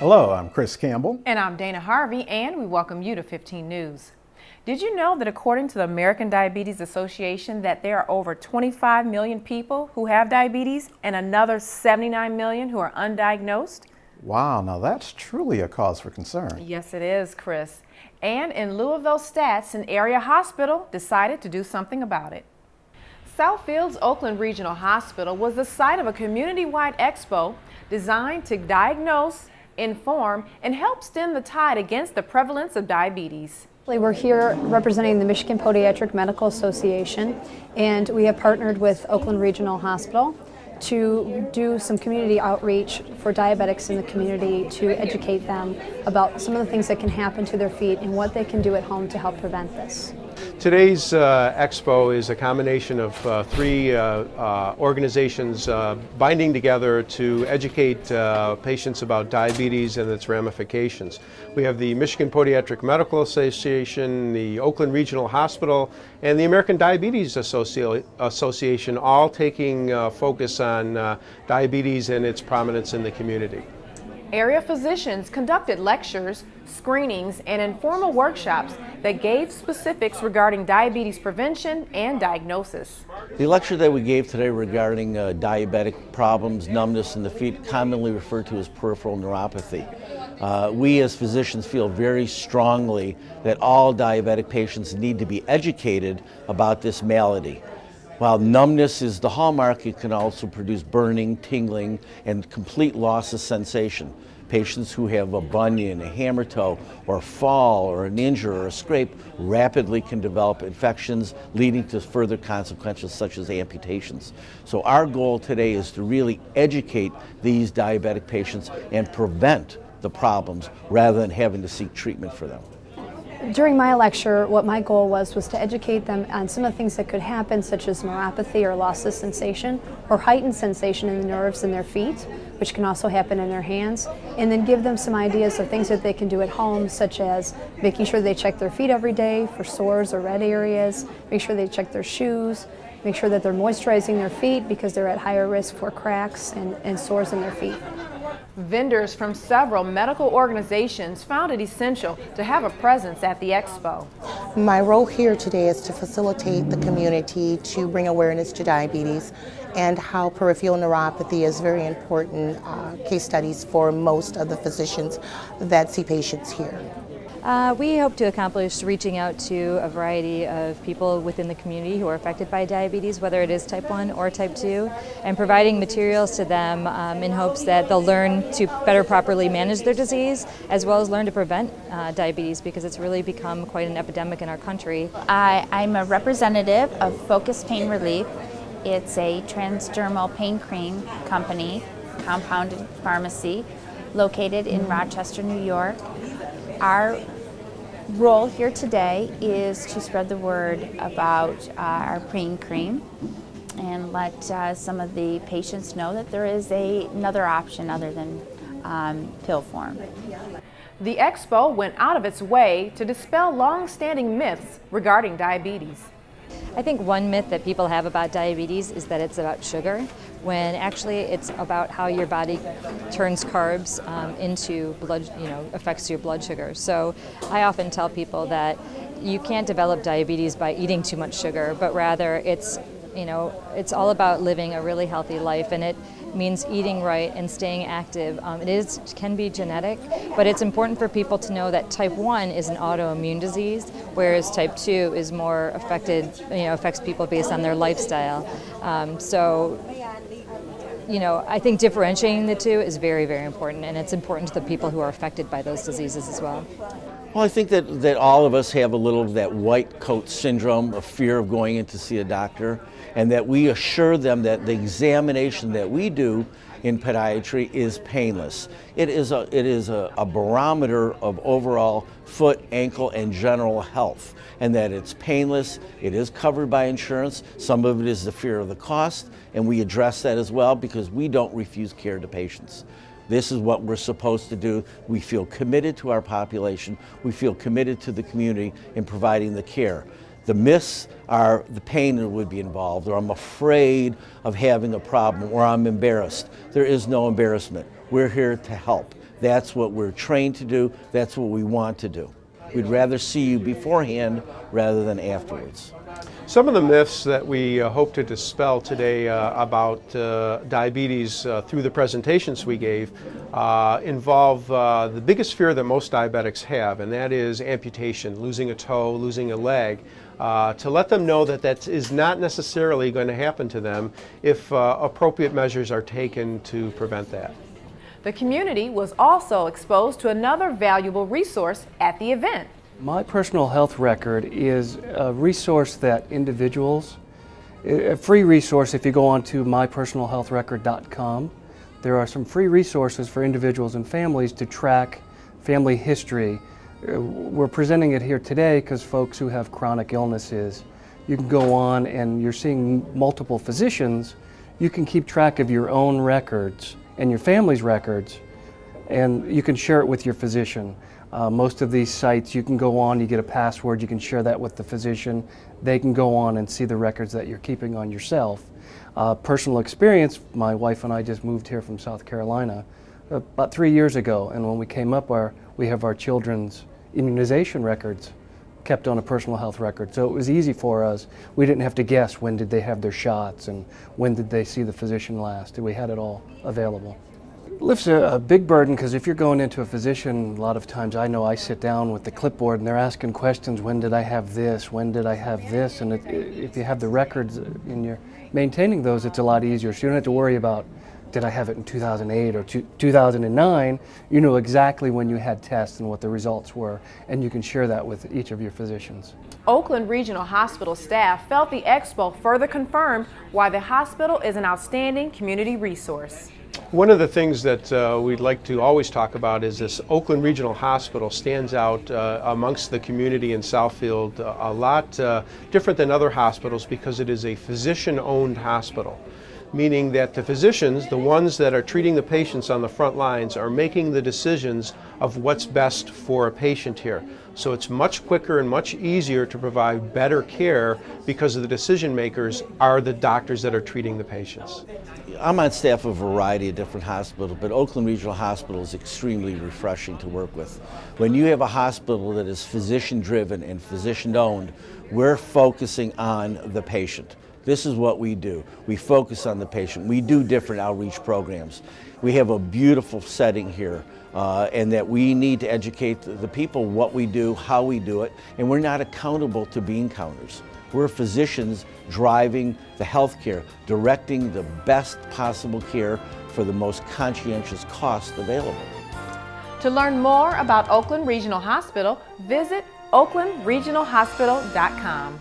Hello, I'm Chris Campbell. And I'm Dana Harvey, and we welcome you to 15 News. Did you know that according to the American Diabetes Association that there are over 25 million people who have diabetes and another 79 million who are undiagnosed? Wow, now that's truly a cause for concern. Yes, it is, Chris. And in lieu of those stats, an area hospital decided to do something about it. Southfield's Oakland Regional Hospital was the site of a community-wide expo designed to diagnose, inform, and help stem the tide against the prevalence of diabetes. We're here representing the Michigan Podiatric Medical Association, and we have partnered with Oakland Regional Hospital to do some community outreach for diabetics in the community to educate them about some of the things that can happen to their feet and what they can do at home to help prevent this. Today's expo is a combination of three organizations binding together to educate patients about diabetes and its ramifications. We have the Michigan Podiatric Medical Association, the Oakland Regional Hospital, and the American Diabetes Association all taking focus on diabetes and its prominence in the community. Area physicians conducted lectures, screenings, and informal workshops that gave specifics regarding diabetes prevention and diagnosis. The lecture that we gave today regarding diabetic problems, numbness in the feet, commonly referred to as peripheral neuropathy. We as physicians feel very strongly that all diabetic patients need to be educated about this malady. While numbness is the hallmark, it can also produce burning, tingling, and complete loss of sensation. Patients who have a bunion, a hammer toe, or a fall, or an injury, or a scrape rapidly can develop infections leading to further consequences such as amputations. So our goal today is to really educate these diabetic patients and prevent the problems rather than having to seek treatment for them. During my lecture, what my goal was to educate them on some of the things that could happen, such as neuropathy or loss of sensation, or heightened sensation in the nerves in their feet, which can also happen in their hands, and then give them some ideas of things that they can do at home, such as making sure they check their feet every day for sores or red areas, make sure they check their shoes, make sure that they're moisturizing their feet because they're at higher risk for cracks and sores in their feet. Vendors from several medical organizations found it essential to have a presence at the expo. My role here today is to facilitate the community to bring awareness to diabetes and how peripheral neuropathy is very important case studies for most of the physicians that see patients here. We hope to accomplish reaching out to a variety of people within the community who are affected by diabetes, whether it is type 1 or type 2, and providing materials to them in hopes that they'll learn to better properly manage their disease, as well as learn to prevent diabetes, because it's really become quite an epidemic in our country. I'm a representative of Focus Pain Relief. It's a transdermal pain cream company, compounded pharmacy, located in Rochester, New York. Our role here today is to spread the word about our pain cream and let some of the patients know that there is another option other than pill form. The expo went out of its way to dispel long-standing myths regarding diabetes. I think one myth that people have about diabetes is that it's about sugar, when actually it's about how your body turns carbs into blood, affects your blood sugar. So I often tell people that you can't develop diabetes by eating too much sugar, but rather it's all about living a really healthy life, and it means eating right and staying active. It can be genetic, but it's important for people to know that type 1 is an autoimmune disease, whereas type 2 is more affects people based on their lifestyle. I think differentiating the two is very, very important, and it's important to the people who are affected by those diseases as well. Well, I think that all of us have a little of that white coat syndrome, a fear of going in to see a doctor, and that we assure them that the examination that we do in podiatry is painless. It is a barometer of overall foot, ankle, and general health, and that it's painless. It is covered by insurance. Some of it is the fear of the cost, and we address that as well because we don't refuse care to patients. This is what we're supposed to do. We feel committed to our population. We feel committed to the community in providing the care. The myths are the pain that would be involved, or I'm afraid of having a problem, or I'm embarrassed. There is no embarrassment. We're here to help. That's what we're trained to do. That's what we want to do. We'd rather see you beforehand rather than afterwards. Some of the myths that we hope to dispel today about diabetes through the presentations we gave involve the biggest fear that most diabetics have, and that is amputation, losing a toe, losing a leg. To let them know that that is not necessarily going to happen to them if appropriate measures are taken to prevent that. The community was also exposed to another valuable resource at the event. My personal health record is a resource that individuals, a free resource if you go on to mypersonalhealthrecord.com. There are some free resources for individuals and families to track family history. We're presenting it here today because folks who have chronic illnesses, you can go on and you're seeing multiple physicians. You can keep track of your own records and your family's records, and you can share it with your physician. Most of these sites, you can go on, you get a password, you can share that with the physician. They can go on and see the records that you're keeping on yourself. Personal experience, my wife and I just moved here from South Carolina about 3 years ago, and when we came up, we have our children's immunization records kept on a personal health record. So it was easy for us. We didn't have to guess when did they have their shots and when did they see the physician last. We had it all available. It lifts a big burden because if you're going into a physician, a lot of times I know I sit down with the clipboard and they're asking questions, when did I have this, when did I have this, and if you have the records and you're maintaining those, it's a lot easier. So you don't have to worry about, did I have it in 2008 or 2009? You know exactly when you had tests and what the results were, and you can share that with each of your physicians. Oakland Regional Hospital staff felt the expo further confirmed why the hospital is an outstanding community resource. One of the things that we'd like to always talk about is this Oakland Regional Hospital stands out amongst the community in Southfield a lot different than other hospitals because it is a physician-owned hospital, meaning that the physicians, the ones that are treating the patients on the front lines, are making the decisions of what's best for a patient here. So it's much quicker and much easier to provide better care because the decision makers are the doctors that are treating the patients. I'm on staff of a variety of different hospitals, but Oakland Regional Hospital is extremely refreshing to work with. When you have a hospital that is physician-driven and physician-owned, we're focusing on the patient. This is what we do. We focus on the patient. We do different outreach programs. We have a beautiful setting here, and that we need to educate the people what we do, how we do it, and we're not accountable to bean counters. We're physicians driving the health care, directing the best possible care for the most conscientious cost available. To learn more about Oakland Regional Hospital, visit oaklandregionalhospital.com.